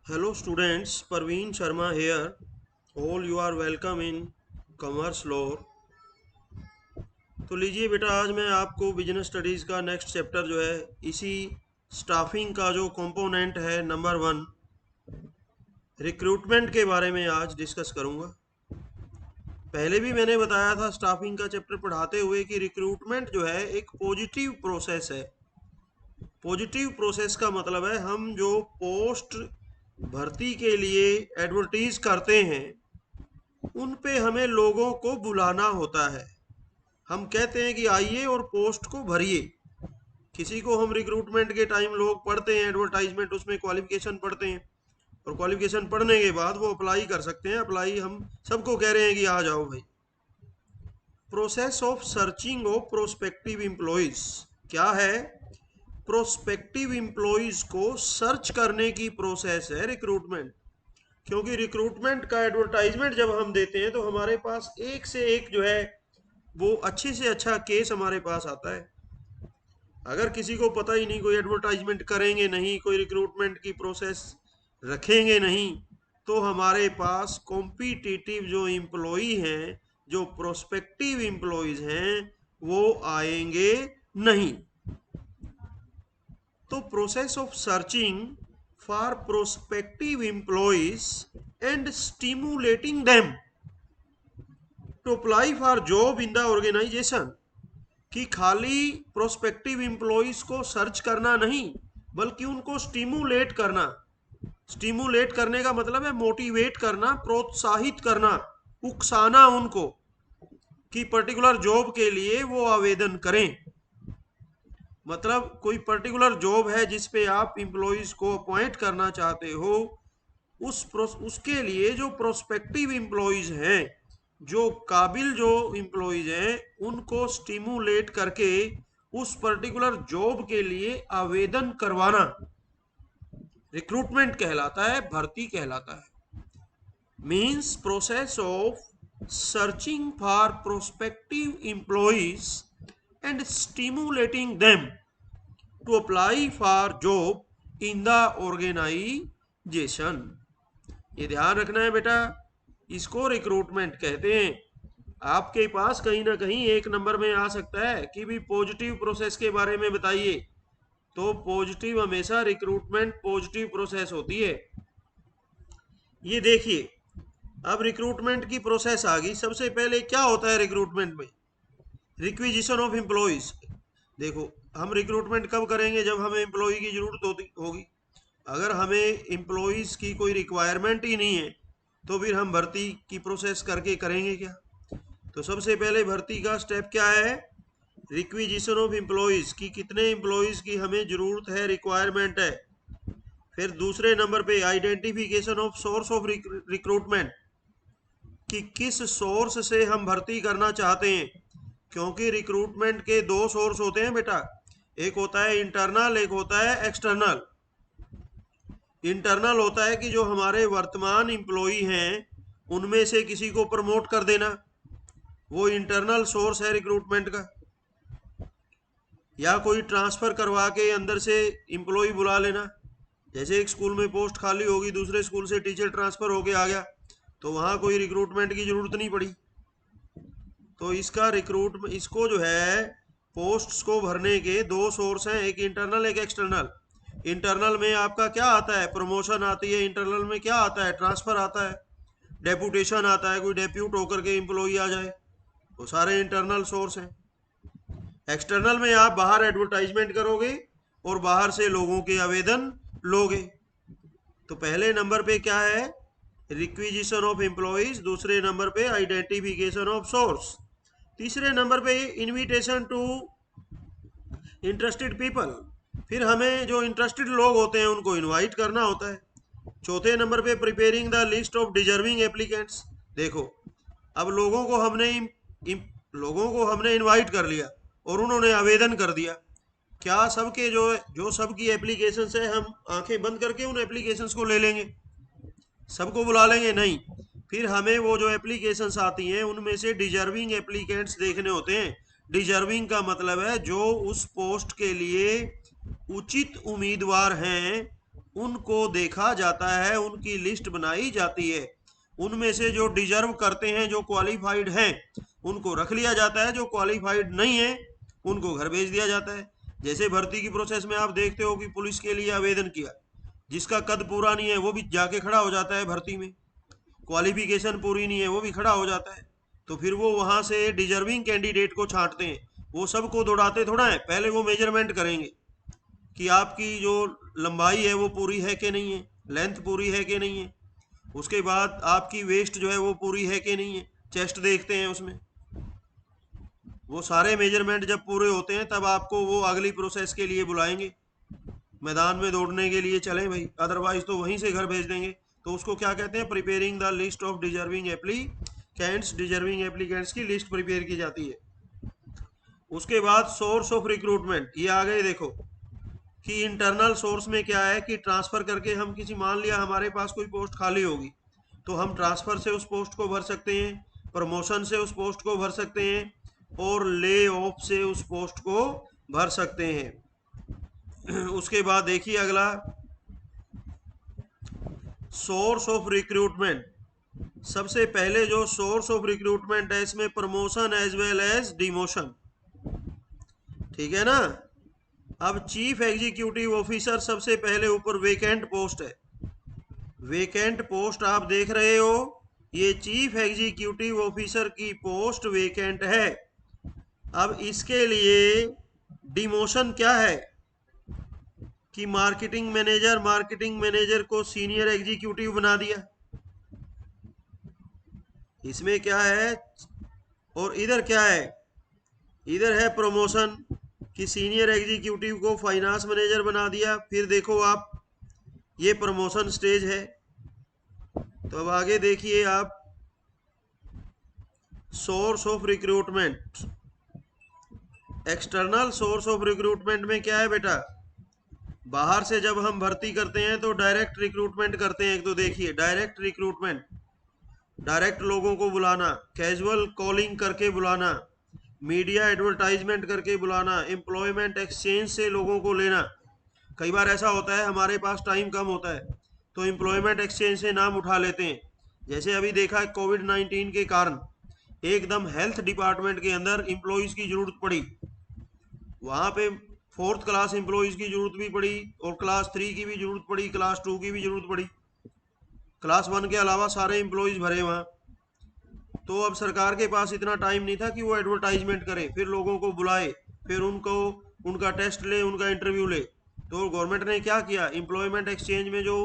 Hello students, Parveen Sharma here. All you are welcome in Commerce Law. तो लीजिए बेटा, आज मैं आपको बिजनेस स्टडीज़ का नेक्स्ट चैप्टर जो है इसी स्टाफिंग का जो कंपोनेंट है नंबर 1 रिक्रूटमेंट के बारे में आज डिस्कस करूंगा। पहले भी मैंने बताया था स्टाफिंग का चैप्टर पढ़ाते हुए कि रिक्रूटमेंट जो है एक पॉजिटिव प्रोसेस है। पॉजिटिव प्रोसेस का मतलब है हम जो पोस्ट भर्ती के लिए एडवर्टीज करते हैं उन पे हमें लोगों को बुलाना होता है। हम कहते हैं कि आइए और पोस्ट को भरिए। किसी को हम रिक्रूटमेंट के टाइम लोग पढ़ते हैं एडवर्टाइजमेंट, उसमें क्वालिफिकेशन पढ़ते हैं और क्वालिफिकेशन पढ़ने के बाद वो अप्लाई कर सकते हैं। अप्लाई हम सबको कह रहे हैं कि आ जाओ भाई। Process of searching of prospective employees क्या है? प्रोस्पेक्टिव एम्प्लॉयज को सर्च करने की प्रोसेस है रिक्रूटमेंट। क्योंकि रिक्रूटमेंट का एडवर्टाइजमेंट जब हम देते हैं तो हमारे पास एक से एक जो है वो अच्छे से अच्छा केस हमारे पास आता है। अगर किसी को पता ही नहीं, कोई एडवर्टाइजमेंट करेंगे नहीं, कोई रिक्रूटमेंट की प्रोसेस रखेंगे नहीं, तो हमारे पास कॉम्पिटिटिव जो एम्प्लॉई हैं, जो प्रोस्पेक्टिव एम्प्लॉयज हैं, वो आएंगे नहीं। तो process of searching for prospective employees and stimulating them to apply for job in the organisation, कि खाली प्रोस्पेक्टिव एम्प्लॉयज को सर्च करना नहीं बल्कि उनको स्टिमुलेट करना। स्टिमुलेट करने का मतलब है मोटिवेट करना, प्रोत्साहित करना, उकसाना उनको कि पर्टिकुलर जॉब के लिए वो आवेदन करें। मतलब कोई पर्टिकुलर जॉब है जिस पे आप एम्प्लॉयज को अपॉइंट करना चाहते हो, उसके लिए जो प्रोस्पेक्टिव एम्प्लॉयज हैं, जो काबिल जो एम्प्लॉयज हैं, उनको स्टिमुलेट करके उस पर्टिकुलर जॉब के लिए आवेदन करवाना रिक्रूटमेंट कहलाता है, भर्ती कहलाता है। Means process of searching for prospective employees and stimulating them to apply for job in the organisation. ये ध्यान रखना है बेटा, इसको रिक्रूटमेंट कहते हैं। आपके पास कहीं ना कहीं एक नंबर में आ सकता है कि भी पॉजिटिव प्रोसेस के बारे में बताइए, तो पॉजिटिव हमेशा रिक्रूटमेंट पॉजिटिव प्रोसेस होती है। ये देखिए, अब रिक्रूटमेंट की प्रोसेस आ गई। सबसे पहले क्या होता है रिक्रूटमेंट में? Requisition of employees. देखो, हम रिक्रूटमेंट कब करेंगे? जब हमें एम्प्लॉय की जरूरत होगी। अगर हमें एम्प्लॉयज की कोई रिक्वायरमेंट ही नहीं है तो फिर हम भर्ती की प्रोसेस करके करेंगे क्या? तो सबसे पहले भर्ती का स्टेप क्या है? रिक्विजिशन ऑफ एम्प्लॉयज, की कितने एम्प्लॉयज की हमें जरूरत है, रिक्वायरमेंट है। फिर दूसरे नंबर पे identification of source of recruitment, कि किस सोर्स से हम भर्ती करना चाहते हैं। क्योंकि रिक्रूटमेंट के दो सोर्स होते हैं बेटा, एक होता है इंटरनल, एक होता है एक्सटर्नल। इंटरनल होता है कि जो हमारे वर्तमान एम्प्लॉई हैं उनमें से किसी को प्रमोट कर देना, वो इंटरनल सोर्स है रिक्रूटमेंट का। या कोई ट्रांसफ़र करवा के अंदर से एम्प्लॉई बुला लेना। जैसे एक स्कूल में पोस्ट खाली होगी, दूसरे स्कूल से टीचर ट्रांसफ़र होके आ गया, तो वहाँ कोई रिक्रूटमेंट की ज़रूरत नहीं पड़ी। तो इसका इसको जो है पोस्ट्स को भरने के दो सोर्स हैं, एक इंटरनल एक एक्सटर्नल। इंटरनल में आपका क्या आता है? प्रमोशन आती है। इंटरनल में क्या आता है? ट्रांसफ़र आता है, डेपुटेशन आता है, कोई डेप्यूट होकर के एम्प्लॉई आ जाए। वो सारे इंटरनल सोर्स हैं। एक्सटर्नल में आप बाहर एडवर्टाइजमेंट करोगे और बाहर से लोगों के आवेदन लोगे। तो पहले नंबर पे क्या है? Requisition of employees. दूसरे नंबर पे आइडेंटिफिकेशन ऑफ सोर्स। तीसरे नंबर पे इनविटेशन टू इंटरेस्टेड पीपल, फिर हमें जो इंटरेस्टेड लोग होते हैं उनको इनवाइट करना होता है। चौथे नंबर पे preparing the list of deserving applicants. देखो, अब लोगों को हमने इनवाइट कर लिया और उन्होंने आवेदन कर दिया। क्या सबके जो जो सबकी एप्लीकेशंस है हम आंखें बंद करके उन एप्लीकेशंस को ले लेंगे, सबको बुला लेंगे? नहीं। फिर हमें वो जो एप्लीकेशंस आती हैं उनमें से डिजर्विंग एप्लीकेंट्स देखने होते हैं। डिजर्विंग का मतलब है जो उस पोस्ट के लिए उचित उम्मीदवार हैं, उनको देखा जाता है, उनकी लिस्ट बनाई जाती है, उनमें से जो डिजर्व करते हैं, जो क्वालिफाइड हैं, उनको रख लिया जाता है, जो क्वालिफाइड नहीं है उनको घर भेज दिया जाता है। जैसे भर्ती की प्रोसेस में आप देखते हो कि पुलिस के लिए आवेदन किया, जिसका कद पूरा नहीं है वो भी जाके खड़ा हो जाता है भर्ती में, क्वालिफिकेशन पूरी नहीं है वो भी खड़ा हो जाता है। तो फिर वो वहां से डिजर्विंग कैंडिडेट को छांटते हैं, वो सबको दौड़ाते थोड़ा है, पहले वो मेजरमेंट करेंगे कि आपकी जो लंबाई है वो पूरी है कि नहीं है, लेंथ पूरी है कि नहीं है, उसके बाद आपकी वेस्ट जो है वो पूरी है कि नहीं है, चेस्ट देखते हैं उसमें। वो सारे मेजरमेंट जब पूरे होते हैं तब आपको वो अगली प्रोसेस के लिए बुलाएंगे, मैदान में दौड़ने के लिए चलें भाई, अदरवाइज तो वहीं से घर भेज देंगे। तो उसको क्या कहते हैं, preparing the list of deserving applicants, deserving applicants की लिस्ट प्रिपेयर की जाती है। उसके बाद सोर्स ऑफ रिक्रूटमेंट, ये आ गए देखो कि इंटरनल सोर्स में क्या है कि ट्रांसफर करके हम किसी, मान लिया हमारे पास कोई पोस्ट खाली होगी तो हम ट्रांसफर से उस पोस्ट को भर सकते हैं, प्रमोशन से उस पोस्ट को भर सकते हैं, और ले ऑफ से उस पोस्ट को भर सकते हैं। उसके बाद देखिए अगला, सोर्स ऑफ रिक्रूटमेंट। सबसे पहले जो सोर्स ऑफ रिक्रूटमेंट है इसमें promotion as well as demotion, ठीक है ना। अब चीफ एग्जीक्यूटिव ऑफिसर सबसे पहले ऊपर वेकेंट पोस्ट है, वेकेंट पोस्ट आप देख रहे हो, ये चीफ एग्जीक्यूटिव ऑफिसर की पोस्ट वेकेंट है। अब इसके लिए डिमोशन क्या है कि मार्केटिंग मैनेजर को सीनियर एग्जीक्यूटिव बना दिया, इसमें क्या है। और इधर क्या है, इधर है प्रमोशन कि सीनियर एग्जीक्यूटिव को फाइनेंस मैनेजर बना दिया। फिर देखो आप, ये प्रमोशन स्टेज है। तो अब आगे देखिए आप, source of recruitment, external source of recruitment में क्या है बेटा, बाहर से जब हम भर्ती करते हैं तो डायरेक्ट रिक्रूटमेंट करते हैं। एक तो देखिए डायरेक्ट रिक्रूटमेंट, डायरेक्ट लोगों को बुलाना, कैजुअल कॉलिंग करके बुलाना, मीडिया एडवर्टाइजमेंट करके बुलाना, एम्प्लॉयमेंट एक्सचेंज से लोगों को लेना। कई बार ऐसा होता है हमारे पास टाइम कम होता है तो एम्प्लॉयमेंट एक्सचेंज से नाम उठा लेते हैं। जैसे अभी देखा कोविड-19 के कारण एकदम हेल्थ डिपार्टमेंट के अंदर एम्प्लॉयज़ की ज़रूरत पड़ी, वहाँ पे 4th क्लास एम्प्लॉयज़ की ज़रूरत भी पड़ी, और क्लास 3 की भी ज़रूरत पड़ी, क्लास 2 की भी ज़रूरत पड़ी, क्लास 1 के अलावा सारे एम्प्लॉयज़ भरे वहाँ। तो अब सरकार के पास इतना टाइम नहीं था कि वो एडवर्टाइजमेंट करे, फिर लोगों को बुलाए, फिर उनको उनका टेस्ट ले, उनका इंटरव्यू ले। तो गवर्नमेंट ने क्या किया, एम्प्लॉयमेंट एक्सचेंज में जो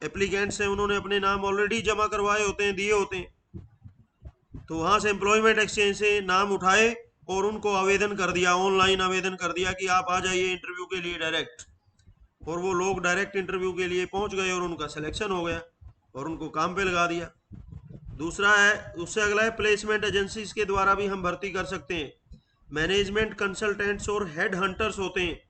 एप्लीकेंट्स हैं उन्होंने अपने नाम ऑलरेडी जमा करवाए होते हैं, दिए होते हैं, तो वहाँ से एम्प्लॉयमेंट एक्सचेंज से नाम उठाए और उनको आवेदन कर दिया, ऑनलाइन आवेदन कर दिया कि आप आ जाइए इंटरव्यू के लिए डायरेक्ट। और वो लोग डायरेक्ट इंटरव्यू के लिए पहुँच गए और उनका सिलेक्शन हो गया और उनको काम पे लगा दिया। दूसरा है, उससे अगला है प्लेसमेंट एजेंसीज के द्वारा भी हम भर्ती कर सकते हैं। मैनेजमेंट कंसल्टेंट्स और हेड हंटर्स होते हैं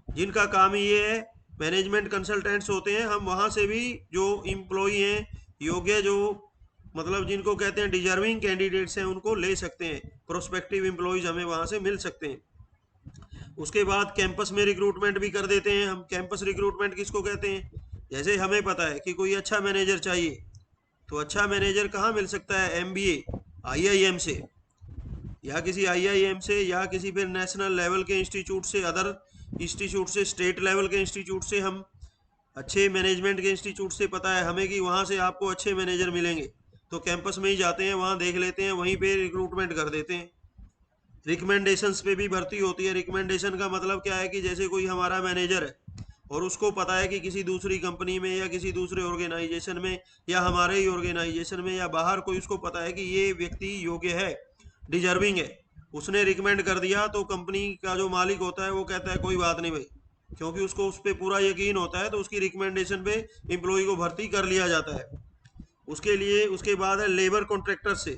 जिनका काम ये है, मैनेजमेंट कंसल्टेंट्स होते हैं, हम वहाँ से भी जो एम्प्लॉई हैं योग्य, जो मतलब जिनको कहते हैं डिजर्विंग कैंडिडेट्स हैं, उनको ले सकते हैं, प्रोस्पेक्टिव एम्प्लॉयज़ हमें वहाँ से मिल सकते हैं। उसके बाद कैंपस में रिक्रूटमेंट भी कर देते हैं हम। कैंपस रिक्रूटमेंट किसको कहते हैं, जैसे हमें पता है कि कोई अच्छा मैनेजर चाहिए, तो अच्छा मैनेजर कहाँ मिल सकता है, MBA IIM से, या किसी IIM से, या किसी फिर नेशनल लेवल के इंस्टीट्यूट से, अदर इंस्टीट्यूट से, स्टेट लेवल के इंस्टीट्यूट से, हम अच्छे मैनेजमेंट के इंस्टीट्यूट से पता है हमें कि वहाँ से आपको अच्छे मैनेजर मिलेंगे, तो कैंपस में ही जाते हैं, वहाँ देख लेते हैं, वहीं पे रिक्रूटमेंट कर देते हैं। रिकमेंडेशंस पे भी भर्ती होती है। रिकमेंडेशन का मतलब क्या है कि जैसे कोई हमारा मैनेजर है और उसको पता है कि किसी दूसरी कंपनी में या किसी दूसरे ऑर्गेनाइजेशन में या हमारे ही ऑर्गेनाइजेशन में या बाहर कोई उसको पता है कि ये व्यक्ति योग्य है, डिजर्विंग है, उसने रिकमेंड कर दिया, तो कंपनी का जो मालिक होता है वो कहता है कोई बात नहीं भाई, क्योंकि उसको उस पर पूरा यकीन होता है, तो उसकी रिकमेंडेशन पे एम्प्लॉय को भर्ती कर लिया जाता है। उसके लिए उसके बाद है लेबर कॉन्ट्रैक्टर से।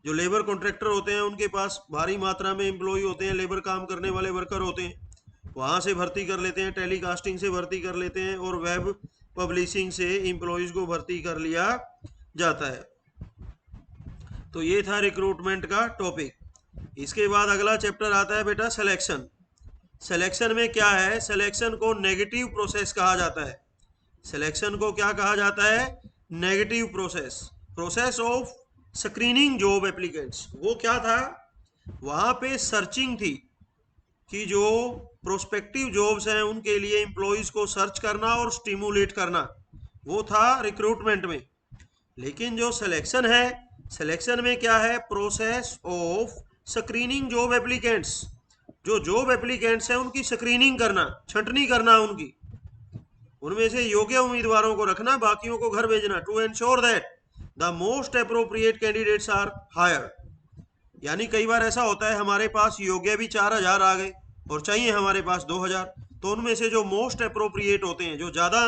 जो लेबर कॉन्ट्रैक्टर होते हैं उनके पास भारी मात्रा में एम्प्लॉय होते हैं, लेबर काम करने वाले वर्कर होते हैं, वहाँ से भर्ती कर लेते हैं, टेलीकास्टिंग से भर्ती कर लेते हैं, और वेब पब्लिशिंग से एम्प्लॉयज़ को भर्ती कर लिया जाता है। तो ये था रिक्रूटमेंट का टॉपिक। इसके बाद अगला चैप्टर आता है बेटा सिलेक्शन। सिलेक्शन में क्या है, सिलेक्शन को नेगेटिव प्रोसेस कहा जाता है। सिलेक्शन को क्या कहा जाता है, negative process, process of screening job applicants. वो क्या था, वहां पे सर्चिंग थी कि जो प्रोस्पेक्टिव जॉब्स हैं उनके लिए एम्प्लॉयज को सर्च करना और स्टिमुलेट करना, वो था रिक्रूटमेंट में। लेकिन जो सिलेक्शन है, सिलेक्शन में क्या है, process of screening job applicants. जो जॉब एप्लीकेंट्स हैं उनकी स्क्रीनिंग करना, छंटनी करना, उनकी उनमें से योग्य उम्मीदवारों को रखना, बाकियों को घर भेजना, to ensure that the most appropriate candidates are hired. यानी कई बार ऐसा होता है हमारे पास योग्य भी 4000 आ गए और चाहिए हमारे पास 2000, तो उनमें से जो मोस्ट अप्रोप्रिएट होते हैं, जो ज़्यादा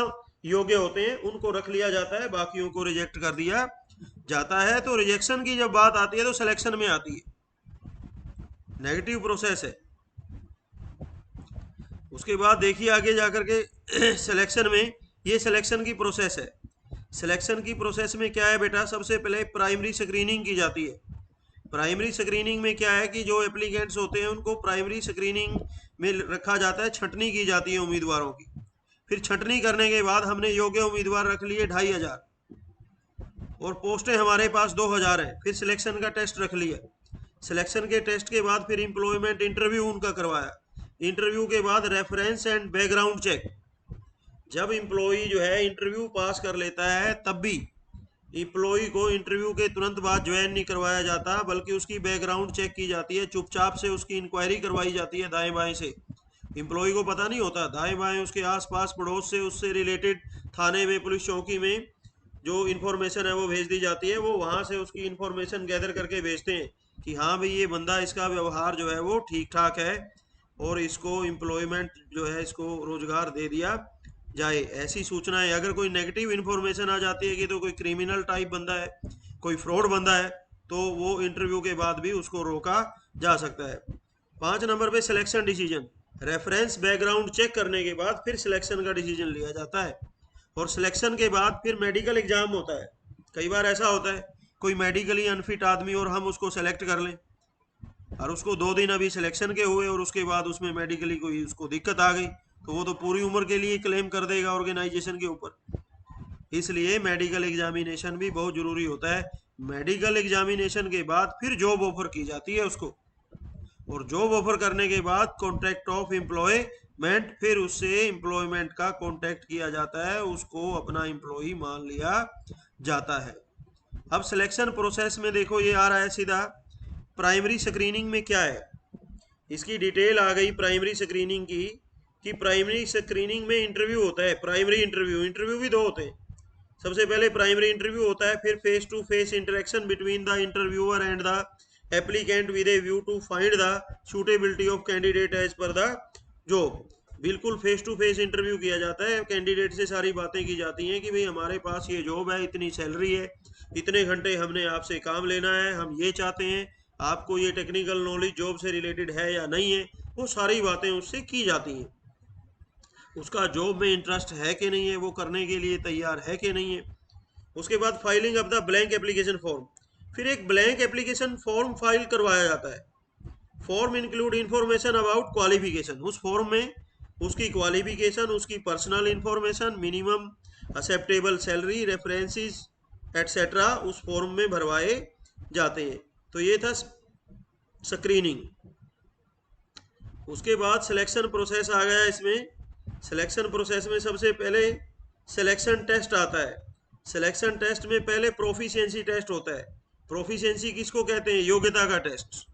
योग्य होते हैं, उनको रख लिया जाता है, बाकियों को रिजेक्ट कर दिया जाता है। तो रिजेक्शन की जब बात आती है तो सिलेक्शन में आती है, नेगेटिव प्रोसेस है। उसके बाद देखिए आगे जाकर के सिलेक्शन में, ये सिलेक्शन की प्रोसेस है। सिलेक्शन की प्रोसेस में क्या है बेटा, सबसे पहले प्राइमरी स्क्रीनिंग की जाती है। प्राइमरी स्क्रीनिंग में क्या है कि जो एप्लीकेंट्स होते हैं उनको प्राइमरी स्क्रीनिंग में रखा जाता है, छंटनी की जाती है उम्मीदवारों की। फिर छंटनी करने के बाद हमने योग्य उम्मीदवार रख लिए 2500 और पोस्टें हमारे पास 2000 हैं। फिर सिलेक्शन का टेस्ट रख लिया, सिलेक्शन के टेस्ट के बाद फिर एम्प्लॉयमेंट इंटरव्यू उनका करवाया। इंटरव्यू के बाद रेफरेंस एंड बैकग्राउंड चेक। जब एम्प्लॉय जो है इंटरव्यू पास कर लेता है तब भी एम्प्लॉय को इंटरव्यू के तुरंत बाद ज्वाइन नहीं करवाया जाता, बल्कि उसकी बैकग्राउंड चेक की जाती है, चुपचाप से उसकी इंक्वायरी करवाई जाती है दाएं बाएं से। एम्प्लॉय को पता नहीं होता, दाएं बाएं उसके आसपास पड़ोस से उससे रिलेटेड थाने में, पुलिस चौकी में जो इन्फॉर्मेशन है वो भेज दी जाती है। वो वहाँ से उसकी इन्फॉर्मेशन गैदर करके भेजते हैं कि हाँ भाई ये बंदा, इसका व्यवहार जो है वो ठीक ठाक है और इसको एम्प्लॉयमेंट जो है, इसको रोजगार दे दिया जाए, ऐसी सूचनाएं। अगर कोई नेगेटिव इन्फॉर्मेशन आ जाती है कि तो कोई क्रिमिनल टाइप बंदा है, कोई फ्रॉड बंदा है, तो वो इंटरव्यू के बाद भी उसको रोका जा सकता है। 5 नंबर पे selection decision. Reference background check करने के बाद फिर सिलेक्शन का डिसीजन लिया जाता है और सिलेक्शन के बाद फिर मेडिकल एग्जाम होता है। कई बार ऐसा होता है कोई मेडिकली अनफिट आदमी और हम उसको सेलेक्ट कर लें और उसको 2 दिन अभी सिलेक्शन के हुए और उसके बाद उसमें मेडिकली कोई उसको दिक्कत आ गई, तो वो तो पूरी उम्र के लिए क्लेम कर देगा ऑर्गेनाइजेशन के ऊपर। इसलिए मेडिकल एग्जामिनेशन भी बहुत ज़रूरी होता है। मेडिकल एग्जामिनेशन के बाद फिर जॉब ऑफर की जाती है उसको, और जॉब ऑफर करने के बाद कॉन्ट्रैक्ट ऑफ एम्प्लॉयमेंट, फिर उससे एम्प्लॉयमेंट का कॉन्ट्रैक्ट किया जाता है, उसको अपना एम्प्लॉय मान लिया जाता है। अब सिलेक्शन प्रोसेस में देखो ये आ रहा है सीधा, प्राइमरी स्क्रीनिंग में क्या है, इसकी डिटेल आ गई प्राइमरी स्क्रीनिंग की, कि प्राइमरी स्क्रीनिंग में इंटरव्यू होता है। प्राइमरी इंटरव्यू भी 2 होते हैं। सबसे पहले प्राइमरी इंटरव्यू होता है, फिर face to face interaction between the interviewer and the applicant with a view to find the suitability of candidate as per the job. बिल्कुल फेस टू फेस इंटरव्यू किया जाता है, कैंडिडेट से सारी बातें की जाती हैं कि भाई हमारे पास ये जॉब है, इतनी सैलरी है, इतने घंटे हमने आपसे काम लेना है, हम ये चाहते हैं, आपको ये टेक्निकल नॉलेज जॉब से रिलेटेड है या नहीं है, वो सारी बातें उससे की जाती हैं। उसका जॉब में इंटरेस्ट है कि नहीं है, वो करने के लिए तैयार है कि नहीं है। उसके बाद filing of the blank application form. फिर एक ब्लैंक एप्लीकेशन फॉर्म फाइल करवाया जाता है। Form include information about qualification. उस फॉर्म में उसकी क्वालिफिकेशन, उसकी personal information, minimum acceptable salary, references etcetera उस फॉर्म में भरवाए जाते हैं। तो ये था स्क्रीनिंग। उसके बाद सिलेक्शन प्रोसेस आ गया इसमें। सिलेक्शन प्रोसेस में सबसे पहले सिलेक्शन टेस्ट आता है। सिलेक्शन टेस्ट में पहले प्रोफिशिएंसी टेस्ट होता है। प्रोफिशिएंसी किसको कहते हैं, योग्यता का टेस्ट,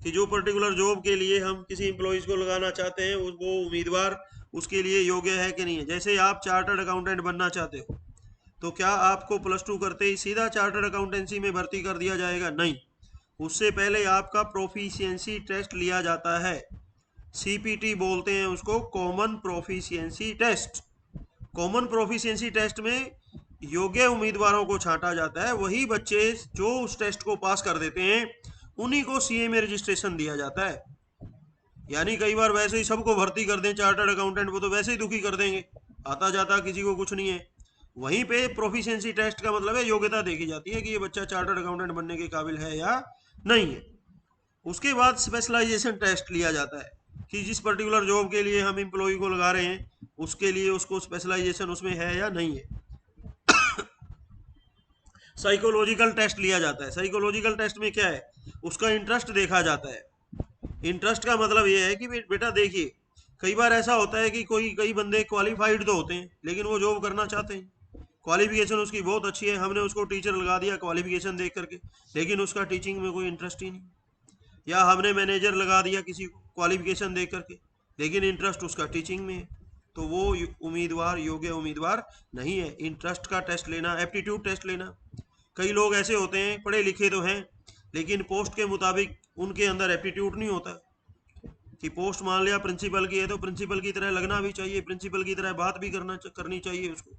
कि जो पर्टिकुलर जॉब के लिए हम किसी एम्प्लॉयज़ को लगाना चाहते हैं वो उम्मीदवार उसके लिए योग्य है कि नहीं है। जैसे आप चार्टर्ड अकाउंटेंट बनना चाहते हो, तो क्या आपको +2 करते ही सीधा चार्टर्ड अकाउंटेंसी में भर्ती कर दिया जाएगा? नहीं, उससे पहले आपका प्रोफिशिएंसी टेस्ट लिया जाता है। CPT बोलते हैं उसको, common proficiency test. Common proficiency test में योग्य उम्मीदवारों को छांटा जाता है। वही बच्चे जो उस टेस्ट को पास कर देते हैं उन्हीं को CA में रजिस्ट्रेशन दिया जाता है। यानी कई बार वैसे ही सबको भर्ती कर दें चार्टर्ड अकाउंटेंट, वो तो वैसे ही दुखी कर देंगे, आता जाता किसी को कुछ नहीं है। वहीं पे प्रोफिशिएंसी टेस्ट का मतलब है योग्यता देखी जाती है कि ये बच्चा चार्टर्ड अकाउंटेंट बनने के काबिल है या नहीं है। उसके बाद स्पेशलाइजेशन टेस्ट लिया जाता है। कि जिस पर्टिकुलर जॉब के लिए हम एम्प्लॉय को लगा रहे हैं उसके लिए उसको स्पेशलाइजेशन उसमें है या नहीं है। साइकोलॉजिकल टेस्ट लिया जाता है। साइकोलॉजिकल टेस्ट में क्या है, उसका इंटरेस्ट देखा जाता है। इंटरेस्ट का मतलब ये है कि बेटा देखिए, कई बार ऐसा होता है कि कई बंदे क्वालिफाइड तो होते हैं लेकिन वो जॉब करना चाहते हैं, क्वालिफिकेशन उसकी बहुत अच्छी है, हमने उसको टीचर लगा दिया क्वालिफिकेशन देख करके, लेकिन उसका टीचिंग में कोई इंटरेस्ट ही नहीं। या हमने मैनेजर लगा दिया किसी को क्वालिफिकेशन देख करके, लेकिन इंटरेस्ट उसका टीचिंग में है, तो वो उम्मीदवार योग्य उम्मीदवार नहीं है। इंटरेस्ट का टेस्ट लेना, एप्टीट्यूड टेस्ट लेना। कई लोग ऐसे होते हैं पढ़े लिखे तो हैं लेकिन पोस्ट के मुताबिक उनके अंदर एप्टीट्यूड नहीं होता, कि पोस्ट मान लिया प्रिंसिपल की है तो प्रिंसिपल की तरह लगना भी चाहिए, प्रिंसिपल की तरह बात भी करनी चाहिए उसको।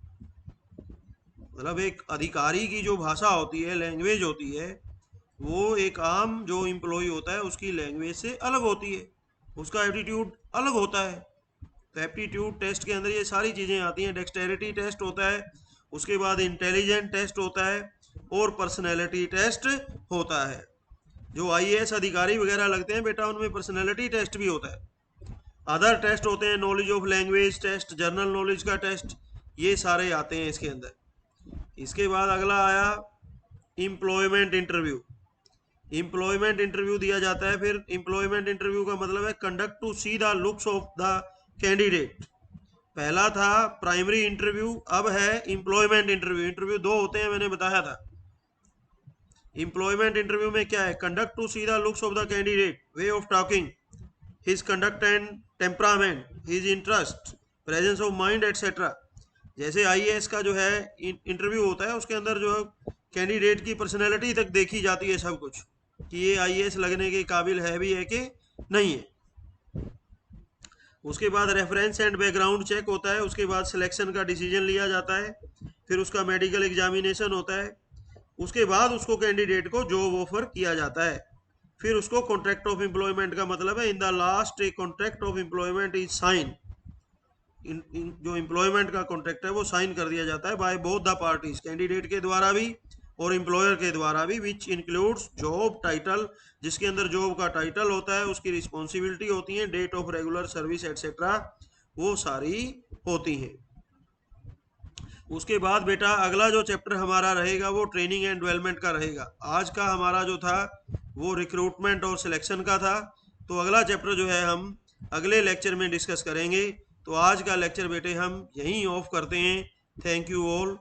मतलब एक अधिकारी की जो भाषा होती है, लैंग्वेज होती है, वो एक आम जो एम्प्लॉय होता है उसकी लैंग्वेज से अलग होती है, उसका एप्टीट्यूड अलग होता है। तो एप्टीट्यूड टेस्ट के अंदर ये सारी चीज़ें आती हैं। डेक्सटेरिटी टेस्ट होता है, उसके बाद इंटेलिजेंट टेस्ट होता है और पर्सनैलिटी टेस्ट होता है। जो आईएएस अधिकारी वगैरह लगते हैं बेटा, उनमें पर्सनैलिटी टेस्ट भी होता है। अदर टेस्ट होते हैं, knowledge of language test, general knowledge का टेस्ट, ये सारे आते हैं इसके अंदर। इसके बाद अगला आया एम्प्लॉयमेंट इंटरव्यू। एम्प्लॉयमेंट इंटरव्यू दिया जाता है। फिर एम्प्लॉयमेंट इंटरव्यू का मतलब है conduct to see the looks of the candidate. पहला था प्राइमरी इंटरव्यू, अब है एम्प्लॉयमेंट इंटरव्यू। इंटरव्यू दो होते हैं, मैंने बताया था। एम्प्लॉयमेंट इंटरव्यू में क्या है, conduct to see the looks of the candidate, way of talking, his conduct and temperament, his interest, presence of mind etcetera. जैसे आईएएस का जो है इंटरव्यू होता है, उसके अंदर जो है कैंडिडेट की पर्सनैलिटी तक देखी जाती है, सब कुछ, कि ये आईएएस लगने के काबिल है भी है कि नहीं है। उसके बाद रेफरेंस एंड बैकग्राउंड चेक होता है। उसके बाद सिलेक्शन का डिसीजन लिया जाता है। फिर उसका मेडिकल एग्जामिनेशन होता है। उसके बाद उसको कैंडिडेट को जॉब ऑफर किया जाता है। फिर उसको कॉन्ट्रैक्ट ऑफ एम्प्लॉयमेंट का मतलब है, in the last a contract of employment is sine. जो एम्प्लॉयमेंट का कॉन्ट्रैक्ट है वो साइन कर दिया जाता है by both the parties, candidate के द्वारा भी और एम्प्लॉयर के द्वारा भी, विच इंक्लूड्स जॉब टाइटल, जिसके अंदर जॉब का टाइटल होता है, उसकी रिस्पॉन्सिबिलिटी होती है, date of regular service etcetera, वो सारी होती हैं। उसके बाद बेटा अगला जो चैप्टर हमारा रहेगा वो ट्रेनिंग एंड डेवलपमेंट का रहेगा। आज का हमारा जो था वो रिक्रूटमेंट और सिलेक्शन का था, तो अगला चैप्टर जो है हम अगले लेक्चर में डिस्कस करेंगे। तो आज का लेक्चर बेटे हम यहीं ऑफ करते हैं। Thank you all.